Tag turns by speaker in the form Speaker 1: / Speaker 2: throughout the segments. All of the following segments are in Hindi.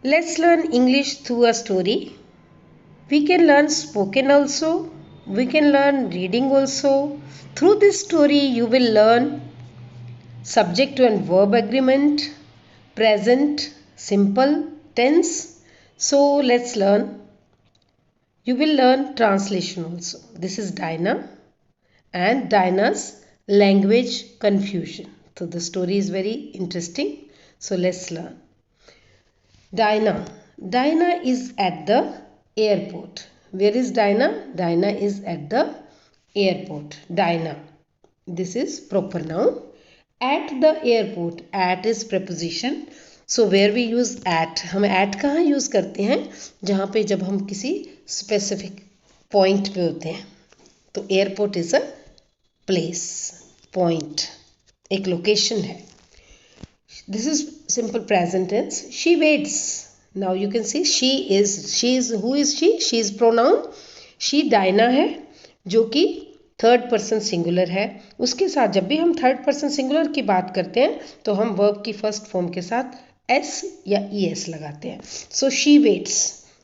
Speaker 1: Let's learn English through a story. We can learn spoken also. We can learn reading also. Through this story, you will learn subject and verb agreement, present, simple, tense. So let's learn. You will learn translation also. This is Dinah and Dinah's language confusion. So the story is very interesting. So let's learn. Dinah. Dinah is at the airport. Where is Dinah? Dinah is at the airport. Dinah. This is proper noun. At the airport. At is preposition. So where we use at. हम at कहाँ use करते हैं? जहाँ पे जब हम किसी specific point पे होते हैं. तो airport is a place, point, एक location है. This is simple present tense. She waits. Now you can see she is who is she? She is pronoun. She Dinah है जो कि थर्ड पर्सन सिंगुलर है. उसके साथ जब भी हम थर्ड पर्सन सिंगुलर की बात करते हैं तो हम वर्ब की फर्स्ट फॉर्म के साथ एस या es लगाते हैं. So she weights.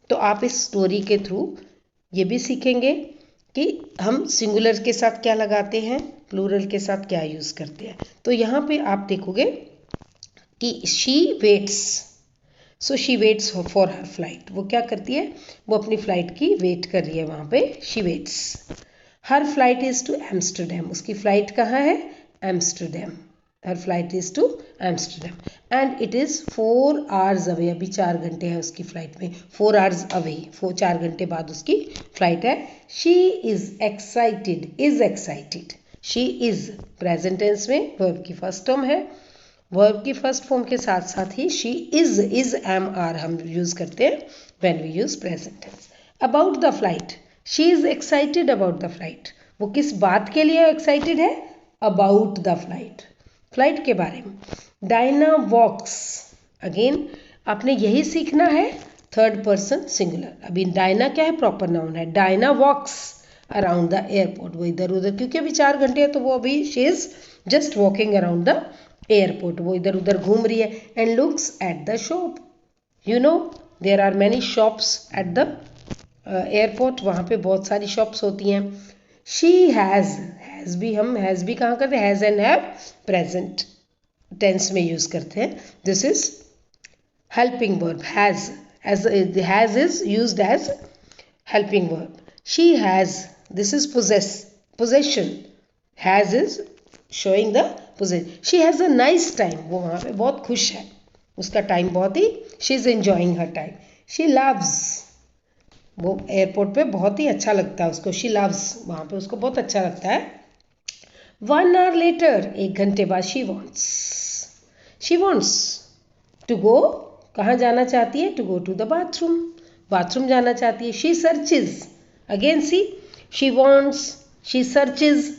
Speaker 1: तो आप इस स्टोरी के थ्रू ये भी सीखेंगे कि हम सिंगुलर के साथ क्या लगाते हैं, प्लूरल के साथ क्या यूज़ करते हैं. तो यहाँ पे आप देखोगे कि she weights. So she waits for her flight. वो क्या करती है? वो अपनी फ्लाइट की वेट कर रही है वहाँ पे. She waits. Her flight is to Amsterdam. उसकी फ़्लाइट कहाँ है? Amsterdam. Her flight is to Amsterdam and it is 4 hours away. अभी 4 घंटे है उसकी फ़्लाइट में. 4 hours अवे. 4 घंटे बाद उसकी फ़्लाइट है. She is excited. Is excited. She is present tense में वर्ब की फर्स्ट फॉर्म है. वर्ब की फर्स्ट फॉर्म के साथ साथ ही शी इज़ एम आर हम यूज़ करते हैं when we use present tense. About the flight. She is excited about the flight. वो किस बात के लिए एक्साइटेड है? About the flight. फ्लाइट के बारे में. डायना वॉक्स. अगेन आपने यही सीखना है थर्ड पर्सन सिंगुलर. अभी डायना क्या है? प्रॉपर नाउन है. Diana walks around the airport. वो इधर उधर, क्योंकि अभी 4 घंटे है तो वो अभी she is just walking around the airport. वो इधर उधर घूम रही है. And looks at the shop. You know there are many shops at the airport. वहाँ पे बहुत सारी शॉप्स होती हैं. शी हैज़ भी हम हैज़ भी कहाँ करते हैं? Has and have present tense में यूज़ करते हैं. This is helping verb. Has is used as helping verb. She has. This is possession. Has is showing the possession. She has a nice time. वो वहाँ पे बहुत खुश है. उसका टाइम बहुत ही, she is enjoying her time. She loves. वो एयरपोर्ट पे बहुत ही अच्छा लगता है उसको. She loves. वहाँ पे उसको बहुत अच्छा लगता है. 1 hour लेटर. 1 घंटे बाद. She wants to go. कहाँ जाना चाहती है? To go to the bathroom. Bathroom जाना चाहती है. She searches. Again see. She wants. She searches.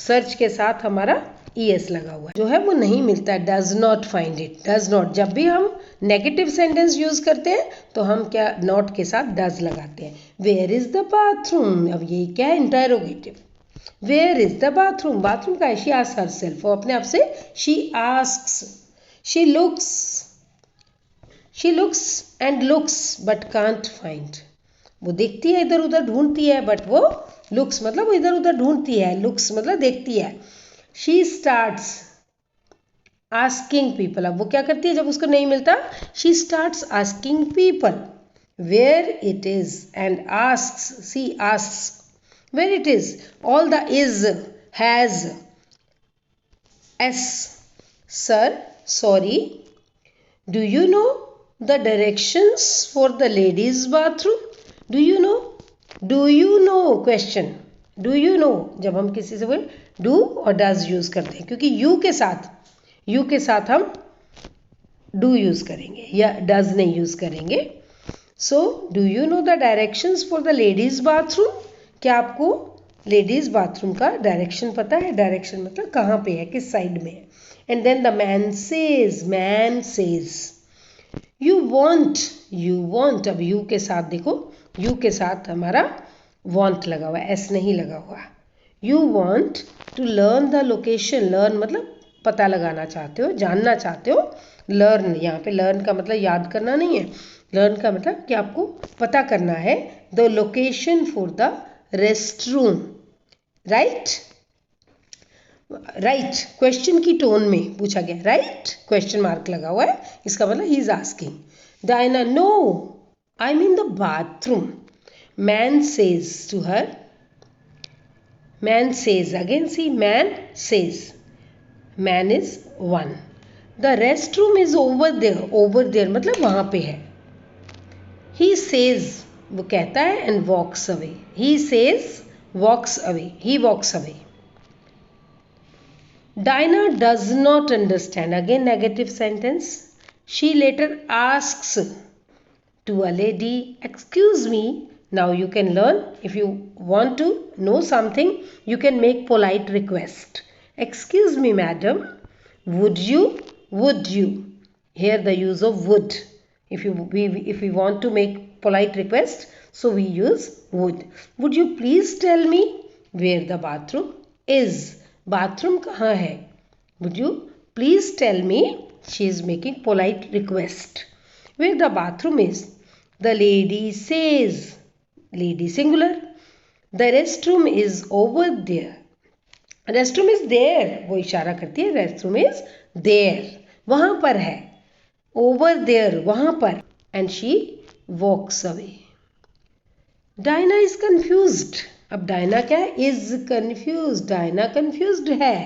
Speaker 1: Search के साथ हमारा es लगा हुआ है जो है वो नहीं मिलता है. Does not find it. Does not. जब भी हम नेगेटिव सेंटेंस यूज करते हैं तो हम क्या नॉट के साथ डज लगाते हैं. Where is the bathroom. अब ये क्या है? Interrogative. Where is the bathroom. Bathroom का है. She asks herself. वो अपने आप से she asks. She looks and looks but can't find. वो देखती है, इधर उधर ढूंढती है, बट वो लुक्स मतलब वो इधर उधर ढूंढती है. लुक्स मतलब देखती है. She starts asking people. अब वो क्या करती है जब उसको नहीं मिलता? She starts asking people where it is and asks. She asks where it is. All the is has s. Sir, sorry, do you know the directions for the ladies bathroom. Do you know question. Do you know. जब हम किसी से बोले डू और डज यूज करते हैं, क्योंकि यू के साथ हम डू यूज करेंगे या डज नहीं यूज करेंगे. So do you know the directions for the ladies bathroom. क्या आपको लेडीज बाथरूम का डायरेक्शन पता है? डायरेक्शन मतलब कहाँ पे है, किस साइड में है. And then the man says you want. अब यू के साथ देखो, यू के साथ हमारा वॉन्ट लगा हुआ है, एस नहीं लगा हुआ. You want to learn the location. Learn मतलब पता लगाना चाहते हो, जानना चाहते हो लर्न, यहाँ पे लर्न का मतलब याद करना नहीं है, लर्न का मतलब कि आपको पता करना है the location for the rest room. Right, right question की टोन में पूछा गया, राइट क्वेश्चन मार्क लगा हुआ है, इसका मतलब he is asking. Diana, no I mean the bathroom. Man says to her, man says, again see man says, man is one, the restroom is over there, over there मतलब वहाँ पे है। he says वो कहता है and walks away, he says walks away, he walks away। Dinah does not understand, again negative sentence, she later asks to a lady, excuse me, now you can learn, if you want to know something you can make polite request, excuse me madam, would you, here the use of would, if we want to make polite request, so we use would you please tell me where the bathroom is, bathroom कहाँ है, would you please tell me, she is making polite request, where the bathroom is। The lady says, lady singular, the restroom is over there, restroom is there, वो इशारा करती है restroom is there, वहाँ पर है, over there वहाँ पर, and she walks away। Dinah is confused, अब Dinah क्या है, is confused, Dinah confused है,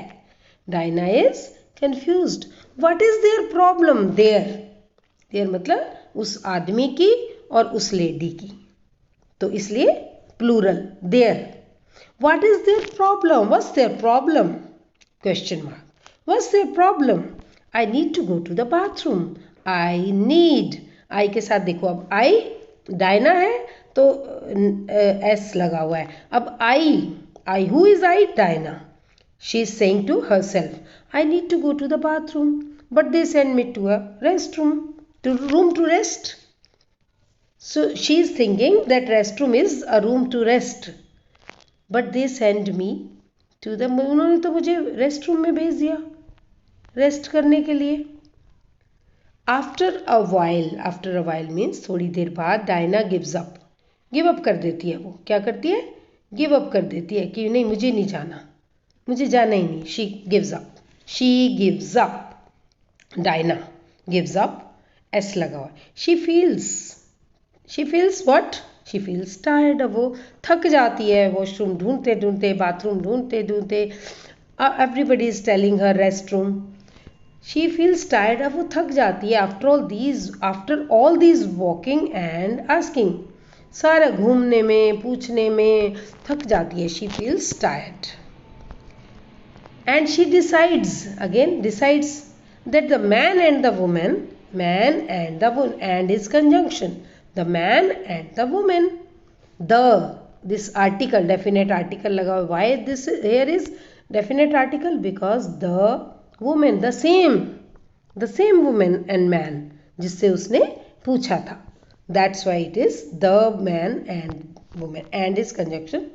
Speaker 1: Dinah is confused, what is their problem, there मतलब उस आदमी की और उस लेडी की, तो इसलिए plural their. What is their problem, what's their problem, question mark, what's their problem, I need to go to the bathroom, I need, I के साथ देखो अब आई डायना है तो एस लगा हुआ है, अब I who is I, Diana, she is saying to herself, I need to go to the bathroom but they send me to a restroom, to rest. So she is thinking that restroom is a room to rest, but they send me to the, उन्होंने तो मुझे रेस्ट रूम में भेज दिया रेस्ट करने के लिए। आफ्टर अ वाइल मीन्स थोड़ी देर बाद, Diana gives up, give up कर देती है, वो क्या करती है, गिव अप कर देती है कि नहीं मुझे नहीं जाना, मुझे जाना ही नहीं, she gives up, Diana gives up, S लगा हुआ, she feels what, she feels tired, वो थक जाती है वॉशरूम ढूंढते ढूंढते, बाथरूम ढूंढते ढूंढते, everybody is telling her rest room, she feels tired, अब वो थक जाती है, after all these walking and asking, सारा घूमने में पूछने में थक जाती है, she feels tired, and she decides that the man and the women, and is conjunction, the man and the woman, this article, definite article लगा हुआ, why this here is definite article, because the woman, the same woman and man जिससे उसने पूछा था, that's why it is the man and woman, and is conjunction,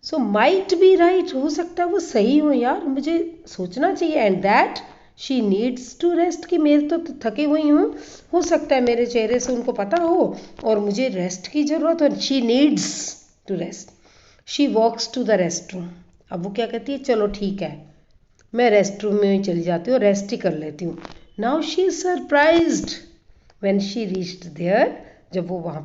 Speaker 1: so might be right, हो सकता है वो सही हो यार, मुझे सोचना चाहिए, and that she needs to rest, कि मेरे तो थके हुई हूँ, हो सकता है मेरे चेहरे से उनको पता हो और मुझे रेस्ट की ज़रूरत हो, she needs to rest, she walks to the restroom, अब वो क्या कहती है, चलो ठीक है मैं रेस्ट रूम में चली जाती हूँ, रेस्ट ही कर लेती हूँ। now she is surprised when she reached there, जब वो वहाँ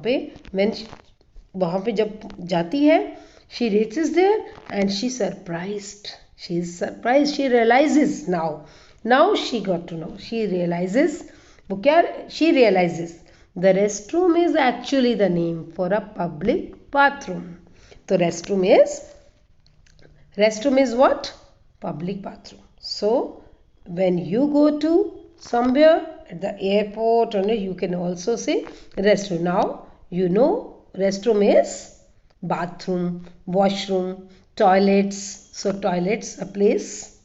Speaker 1: पे जब जाती है, she reaches there and she is surprised, she realizes now she got to know, she realizes the restroom is actually the name for a public bathroom, so restroom is what, public bathroom। so when you go to somewhere at the airport, or you can also say restroom, now you know restroom is bathroom, washroom, toilets, so toilets a place,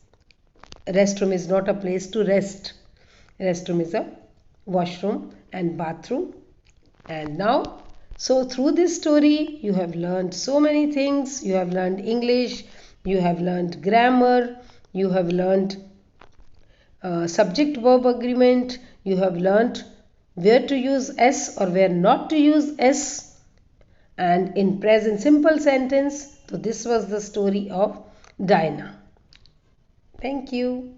Speaker 1: restroom is not a place to rest, restroom is a washroom and bathroom, and now, so through this story you have learned so many things, you have learned English, you have learned grammar, you have learned subject verb agreement, you have learnt where to use S or where not to use S, and in present simple sentence. So this was the story of Diana. Thank you.